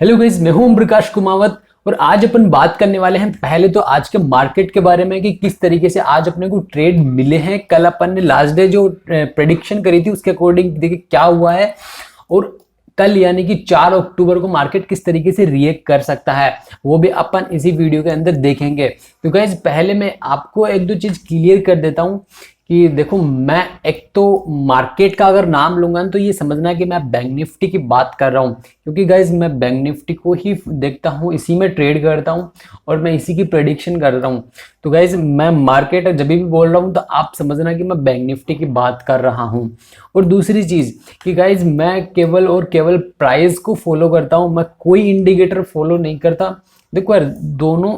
Hello guys, मैं हूं ओम प्रकाश कुमावत और आज अपन बात करने वाले हैं पहले तो आज के मार्केट के बारे में कि किस तरीके से आज अपने को ट्रेड मिले हैं। कल अपन ने लास्ट डे जो प्रेडिक्शन करी थी उसके अकॉर्डिंग देखिए क्या हुआ है और कल यानी कि 4 अक्टूबर को मार्केट किस तरीके से रिएक्ट कर सकता है वो भी अपन इसी वीडियो के अंदर देखेंगे। तो गाइस पहले मैं आपको एक दो चीज क्लियर कर देता हूं कि देखो, मैं एक तो मार्केट का अगर नाम लूंगा तो ये समझना कि मैं बैंक निफ्टी की बात कर रहा हूँ, क्योंकि गाइज मैं बैंक निफ्टी को ही देखता हूँ, इसी में ट्रेड करता हूँ और मैं इसी की प्रेडिक्शन कर रहा हूँ। तो गाइज मैं मार्केट जब भी बोल रहा हूँ तो आप समझना कि मैं बैंक निफ्टी की बात कर रहा हूँ। और दूसरी चीज कि गाइज मैं केवल और केवल प्राइस को फॉलो करता हूँ, मैं कोई इंडिकेटर फॉलो नहीं करता। देखो यार, दोनों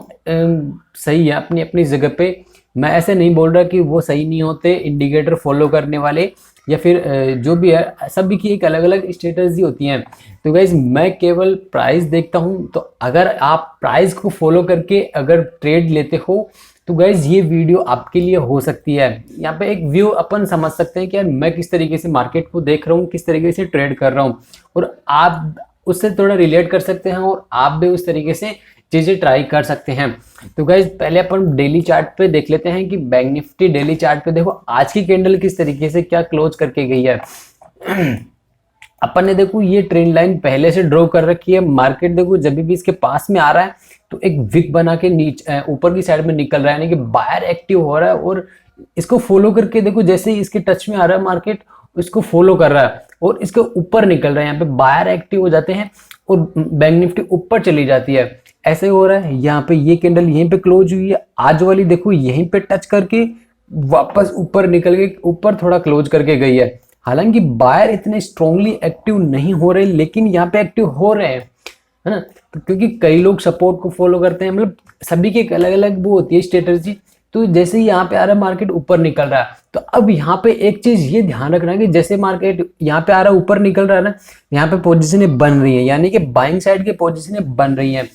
सही है अपनी अपनी जगह पे। मैं ऐसे नहीं बोल रहा कि वो सही नहीं होते इंडिकेटर फॉलो करने वाले या फिर जो भी है, सभी की एक अलग अलग स्ट्रेटजी होती है। तो गाइज मैं केवल प्राइस देखता हूं, तो अगर आप प्राइस को फॉलो करके अगर ट्रेड लेते हो तो गाइज ये वीडियो आपके लिए हो सकती है। यहाँ पे एक व्यू अपन समझ सकते हैं कि यार मैं किस तरीके से मार्केट को देख रहा हूँ, किस तरीके से ट्रेड कर रहा हूँ, और आप उससे थोड़ा रिलेट कर सकते हैं और आप भी उस तरीके से चीजें ट्राई कर सकते हैं। तो गाइज पहले अपन डेली चार्ट पे देख लेते हैं कि बैंक निफ्टी डेली चार्ट पे देखो आज की कैंडल किस तरीके से क्या क्लोज करके गई है। अपन ने देखो ये ट्रेंड लाइन पहले से ड्रॉ कर रखी है। मार्केट देखो जब भी इसके पास में आ रहा है तो एक विक बना के नीचे ऊपर की साइड में निकल रहा है, यानी कि बायर एक्टिव हो रहा है और इसको फॉलो करके देखो जैसे ही इसके टच में आ रहा है मार्केट इसको फॉलो कर रहा है और इसके ऊपर निकल रहा है। यहाँ पे बायर एक्टिव हो जाते हैं और बैंक निफ्टी ऊपर चली जाती है। ऐसे हो रहा है, यहाँ पे ये कैंडल यहीं पे क्लोज हुई है, आज वाली देखो यहीं पे टच करके वापस ऊपर निकल के ऊपर थोड़ा क्लोज करके गई है। हालांकि बायर इतने स्ट्रांगली एक्टिव नहीं हो रहे लेकिन यहाँ पे एक्टिव हो रहे हैं, है ना। तो क्योंकि कई लोग सपोर्ट को फॉलो करते हैं, मतलब सभी की एक अलग अलग वो होती है स्ट्रेटजी। तो जैसे ही यहाँ पे आ रहा है मार्केट ऊपर निकल रहा है, तो अब यहाँ पे एक चीज ये ध्यान रखना है कि जैसे मार्केट यहाँ पे आ रहा है ऊपर निकल रहा है ना, यहाँ पे पोजिशनें बन रही है, यानी कि बाइंग साइड की पोजिशनें बन रही है।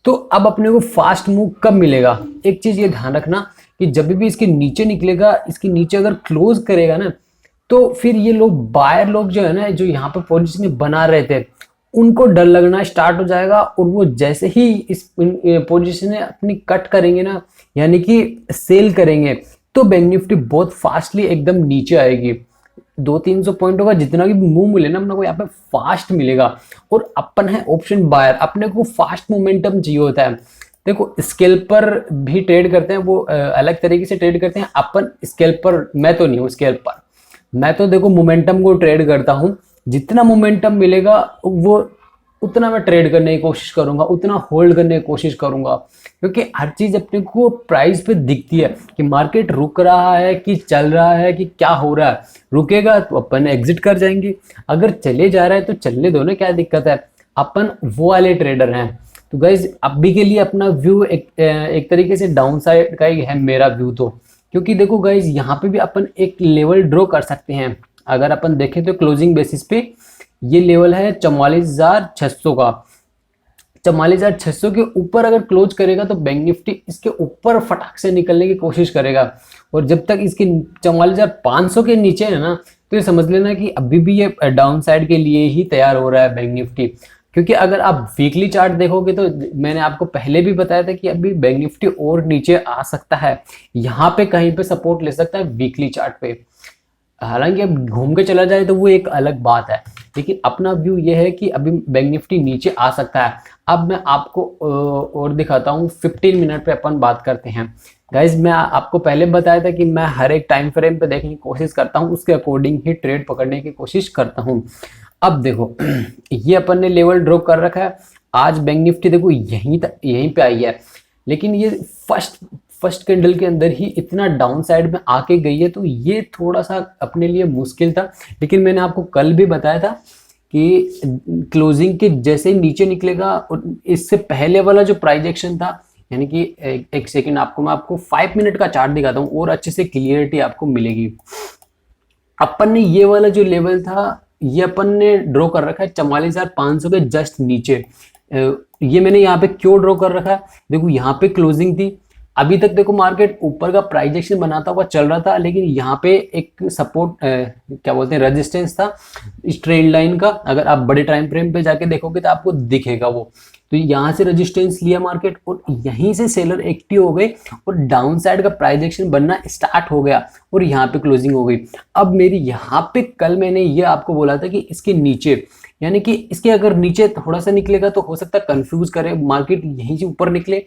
तो अब अपने को फास्ट मूव कब मिलेगा, एक चीज ये ध्यान रखना कि जब भी इसके नीचे निकलेगा, इसके नीचे अगर क्लोज करेगा ना, तो फिर ये लोग बायर लोग जो है ना, जो यहाँ पे पोजीशन बना रहे थे, उनको डर लगना स्टार्ट हो जाएगा और वो जैसे ही इस पोजीशन अपनी कट करेंगे ना, यानी कि सेल करेंगे, तो बैंक निफ्टी बहुत फास्टली एकदम नीचे आएगी। 200-300 पॉइंटों का जितना भी मूव मिले ना अपने को यहाँ पे फास्ट मिलेगा। और अपन है ऑप्शन बायर, अपने को फास्ट मोमेंटम चाहिए होता है। देखो स्केल पर भी ट्रेड करते हैं, वो अलग तरीके से ट्रेड करते हैं। अपन स्केल पर, मैं तो नहीं हूँ स्केल पर, मैं तो देखो मोमेंटम को ट्रेड करता हूँ। जितना मोमेंटम मिलेगा वो उतना मैं ट्रेड करने की कोशिश करूंगा, उतना होल्ड करने की कोशिश करूंगा, क्योंकि हर चीज अपने को प्राइस पे दिखती है कि मार्केट रुक रहा है कि चल रहा है कि क्या हो रहा है। रुकेगा तो अपन एग्जिट कर जाएंगे, अगर चले जा रहा है तो चलने दो ना, क्या दिक्कत है। अपन वो वाले ट्रेडर हैं। तो गाइज अभी के लिए अपना व्यू एक तरीके से डाउन साइड का ही है मेरा व्यू, तो क्योंकि देखो गाइज यहाँ पे भी अपन एक लेवल ड्रॉ कर सकते हैं। अगर अपन देखें तो क्लोजिंग बेसिस पे ये लेवल है 44,600 का। 44,600 के ऊपर अगर क्लोज करेगा तो बैंक निफ्टी इसके ऊपर फटाक से निकलने की कोशिश करेगा, और जब तक इसके 44,500 के नीचे है ना, तो ये समझ लेना कि अभी भी ये डाउन साइड के लिए ही तैयार हो रहा है बैंक निफ्टी। क्योंकि अगर आप वीकली चार्ट देखोगे तो मैंने आपको पहले भी बताया था कि अभी बैंक निफ्टी और नीचे आ सकता है, यहाँ पे कहीं पे सपोर्ट ले सकता है वीकली चार्ट पे। हालांकि अब घूम के चला जाए तो वो एक अलग बात है, लेकिन अपना व्यू ये है कि अभी बैंक निफ्टी नीचे आ सकता है। अब मैं आपको और दिखाता हूँ, 15 मिनट पे अपन बात करते हैं। गाइज मैं आपको पहले बताया था कि मैं हर एक टाइम फ्रेम पे देखने की कोशिश करता हूँ, उसके अकॉर्डिंग ही ट्रेड पकड़ने की कोशिश करता हूँ। अब देखो ये अपन ने लेवल ड्रॉ कर रखा है। आज बैंक निफ्टी देखो यहीं पे आई है, लेकिन ये फर्स्ट कैंडल के अंदर ही इतना डाउन साइड में आके गई है, तो ये थोड़ा सा अपने लिए मुश्किल था। लेकिन मैंने आपको कल भी बताया था कि क्लोजिंग के जैसे ही नीचे निकलेगा, और इससे पहले वाला जो प्राइस एक्शन था, यानी कि एक सेकेंड मैं आपको 5 मिनट का चार्ट दिखाता हूँ और अच्छे से क्लियरिटी आपको मिलेगी। अपन ने ये वाला जो लेवल था ये अपन ने ड्रॉ कर रखा है 44,500 के जस्ट नीचे। ये मैंने यहाँ पे क्यों ड्रॉ कर रखा है, देखो यहाँ पे क्लोजिंग थी, अभी तक देखो मार्केट ऊपर का प्राइस एक्शन बनाता हुआ चल रहा था, लेकिन यहाँ पे एक सपोर्ट क्या बोलते हैं रेजिस्टेंस था इस ट्रेंड लाइन का। अगर आप बड़े टाइम फ्रेम पे जाके देखोगे तो आपको दिखेगा वो। तो यहाँ से रेजिस्टेंस लिया मार्केट और यहीं से सेलर एक्टिव हो गए और डाउन साइड का प्राइस एक्शन बनना स्टार्ट हो गया और यहाँ पे क्लोजिंग हो गई। अब मेरी यहाँ पे कल मैंने ये आपको बोला था कि इसके नीचे, यानी कि इसके अगर नीचे थोड़ा सा निकलेगा तो हो सकता है कंफ्यूज करे मार्केट, यहीं से ऊपर निकले।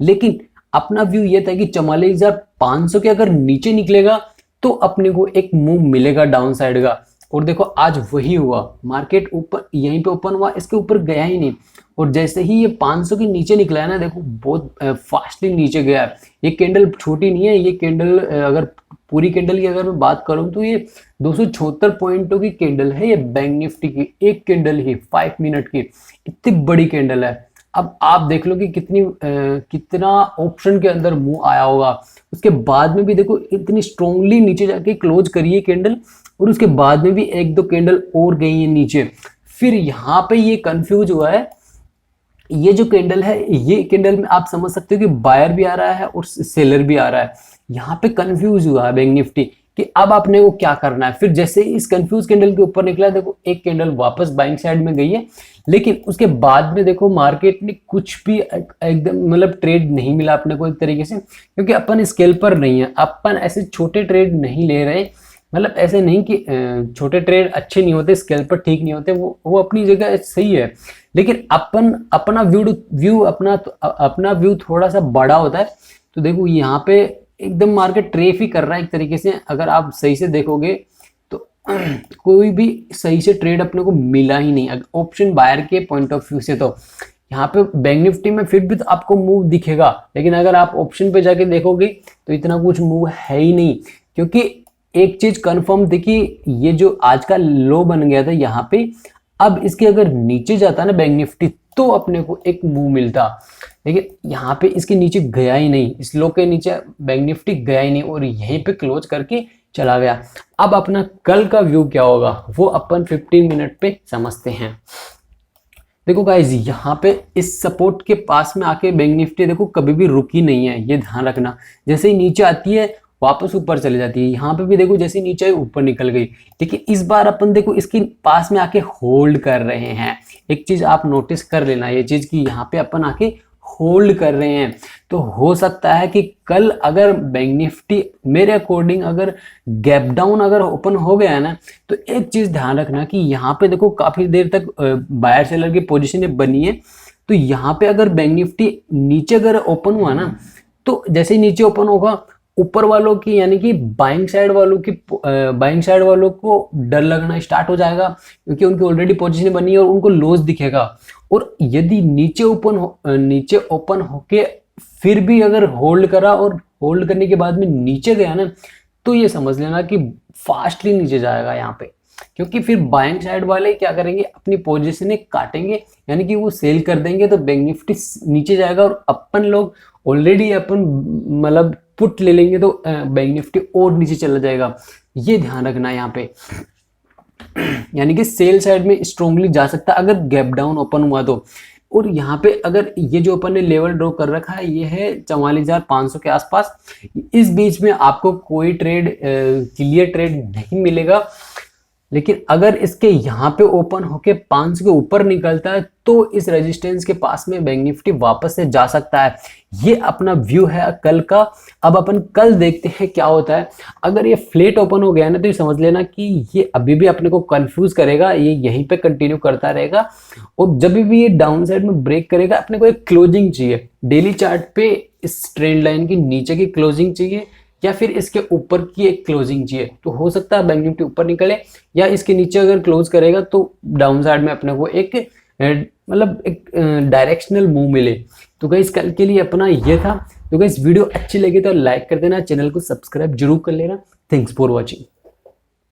लेकिन अपना व्यू ये था कि 44,500 के अगर नीचे निकलेगा तो अपने को एक मूव मिलेगा डाउन साइड का। और देखो आज वही हुआ, मार्केट ऊपर यहीं पे ओपन हुआ, इसके ऊपर गया ही नहीं। और जैसे ही ये 500 के नीचे निकला है ना, देखो बहुत फास्टली नीचे गया है। ये कैंडल छोटी नहीं है, ये कैंडल अगर पूरी कैंडल की अगर मैं बात करूं तो ये 276 पॉइंटों की कैंडल है। ये बैंक निफ्टी की एक कैंडल ही 5 मिनट की, इतनी बड़ी कैंडल है। अब आप देख लो कि कितना ऑप्शन के अंदर मुंह आया होगा। उसके बाद में भी देखो इतनी स्ट्रोंगली नीचे जाके क्लोज करी है कैंडल, और उसके बाद में भी एक दो कैंडल और गई है नीचे। फिर यहाँ पे ये कंफ्यूज हुआ है। ये जो कैंडल है, ये कैंडल में आप समझ सकते हो कि बायर भी आ रहा है और सेलर भी आ रहा है। यहाँ पे कंफ्यूज हुआ है बैंक निफ्टी कि अब आपने को क्या करना है। फिर जैसे इस कंफ्यूज कैंडल के ऊपर निकला, देखो एक कैंडल वापस बाइंग साइड में गई है, लेकिन उसके बाद में देखो मार्केट ने कुछ भी एकदम मतलब ट्रेड नहीं मिला अपने को एक तरीके से, क्योंकि अपन स्केल पर नहीं है। अपन ऐसे छोटे ट्रेड नहीं ले रहे, मतलब ऐसे नहीं कि छोटे ट्रेड अच्छे नहीं होते, स्केल पर ठीक नहीं होते, वो अपनी जगह सही है। लेकिन अपना व्यू थोड़ा सा बड़ा होता है। तो देखो यहाँ पे एकदम मार्केट ट्रेफ ही कर रहा है एक तरीके से। अगर आप सही से देखोगे तो कोई भी सही से ट्रेड अपने को मिला ही नहीं ऑप्शन बायर के पॉइंट ऑफ व्यू से। तो यहाँ पे बैंक निफ्टी में फिर भी तो आपको मूव दिखेगा, लेकिन अगर आप ऑप्शन पे जाके देखोगे तो इतना कुछ मूव है ही नहीं। क्योंकि एक चीज कंफर्म देखिए, ये जो आज का लो बन गया था यहाँ पे, अब इसके अगर नीचे जाता ना बैंक निफ्टी तो अपने को एक मूव मिलता, लेकिन यहाँ पे इसके नीचे गया ही नहीं। इस लो के नीचे बैंक निफ्टी गया ही नहीं और यहीं पे क्लोज करके चला गया। अब अपना कल का व्यू क्या होगा वो अपन 15 मिनट पे समझते हैं। देखो गाइज, यहाँ पे इस सपोर्ट के पास में आके बैंक निफ्टी देखो कभी भी रुकी नहीं है, ये ध्यान रखना। जैसे ही नीचे आती है वापस ऊपर चले जाती है। यहाँ पे भी देखो जैसे नीचे आई ऊपर निकल गई, लेकिन इस बार अपन देखो इसके पास में आके होल्ड कर रहे हैं। एक चीज आप नोटिस कर लेना, ये चीज कि यहाँ पे अपन आके होल्ड कर रहे हैं। तो हो सकता है कि कल अगर बैंक निफ्टी मेरे अकॉर्डिंग अगर गैप डाउन अगर ओपन हो गया है ना, तो एक चीज ध्यान रखना कि यहाँ पे देखो काफी देर तक बायर सेलर की पोजीशन बनी है। तो यहाँ पे अगर बैंक निफ्टी नीचे अगर ओपन हुआ ना, तो जैसे ही नीचे ओपन होगा ऊपर वालों की यानी कि बाइंग साइड वालों को डर लगना स्टार्ट हो जाएगा, क्योंकि उनकी ऑलरेडी पोजीशन बनी है और उनको लॉस दिखेगा। और यदि नीचे ओपन होके फिर भी अगर होल्ड करा और होल्ड करने के बाद में नीचे गया ना, तो ये समझ लेना कि फास्टली नीचे जाएगा यहाँ पे। क्योंकि फिर बाइंग साइड वाले क्या करेंगे, अपनी पोजीशन काटेंगे, यानी कि वो सेल कर देंगे, तो बैंक निफ्टी नीचे जाएगा और अपन लोग ऑलरेडी मतलब पुट ले लेंगे, तो बैंक निफ्टी और नीचे चला जाएगा। ये ध्यान रखना यहाँ पे। यानी कि सेल साइड में स्ट्रोंगली जा सकता है अगर गैप डाउन ओपन हुआ तो। और यहाँ पे अगर ये जो अपन ने लेवल ड्रॉ कर रखा है, ये है 44,500 के आसपास। इस बीच में आपको कोई ट्रेड क्लियर ट्रेड नहीं मिलेगा, लेकिन अगर इसके यहाँ पे ओपन होके 500 के ऊपर निकलता है तो इस रेजिस्टेंस के पास में बैंक निफ्टी वापस से जा सकता है। ये अपना व्यू है कल का। अब अपन कल देखते हैं क्या होता है। अगर ये फ्लैट ओपन हो गया ना, तो ये समझ लेना कि ये अभी भी अपने को कंफ्यूज करेगा, ये यहीं पे कंटिन्यू करता रहेगा। और जब भी ये डाउन साइड में ब्रेक करेगा, अपने को एक क्लोजिंग चाहिए डेली चार्ट पे, इस ट्रेंड लाइन की नीचे की क्लोजिंग चाहिए या फिर इसके ऊपर की एक क्लोजिंग चाहिए। तो हो सकता है बैंक निफ्टी ऊपर निकले या इसके नीचे अगर क्लोज करेगा तो डाउन साइड में अपने को एक मतलब एक डायरेक्शनल मूव मिले। तो गाइस कल के लिए अपना ये था। तो गाइस वीडियो अच्छी लगी तो लाइक कर देना, चैनल को सब्सक्राइब जरूर कर लेना। Thanks for watching.